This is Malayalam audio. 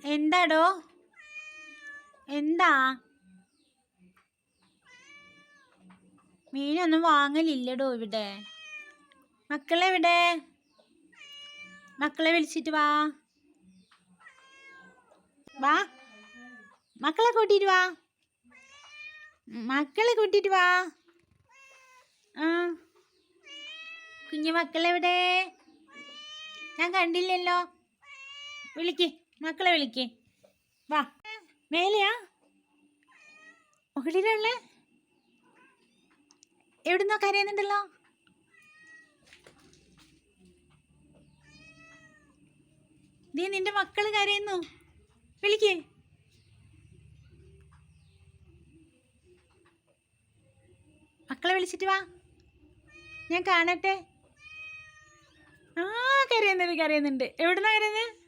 എന്താടോ? എന്താ? മീനൊന്നും വാങ്ങലില്ലടോ ഇവിടെ. മക്കളെവിടെ? മക്കളെ വിളിച്ചിട്ട് വാ. വാ, മക്കളെ കൂട്ടിയിട്ട് വാ. മക്കളെ കൂട്ടിയിട്ട് വാ. ആ, കുഞ്ഞു മക്കളെവിടെ? ഞാൻ കണ്ടില്ലല്ലോ. വിളിക്ക്, മക്കളെ വിളിക്ക്. വാ. മേലെയാ? മുകളിലുള്ള? എവിടുന്നോ കരയുന്നുണ്ടല്ലോ. നീ നിന്റെ മക്കള് കരയുന്നു. വിളിക്ക്. മക്കളെ വിളിച്ചിട്ട് വാ, ഞാൻ കാണട്ടെ. ആ, കരയുന്നുണ്ട്. എവിടുന്നാ കരയുന്നത്?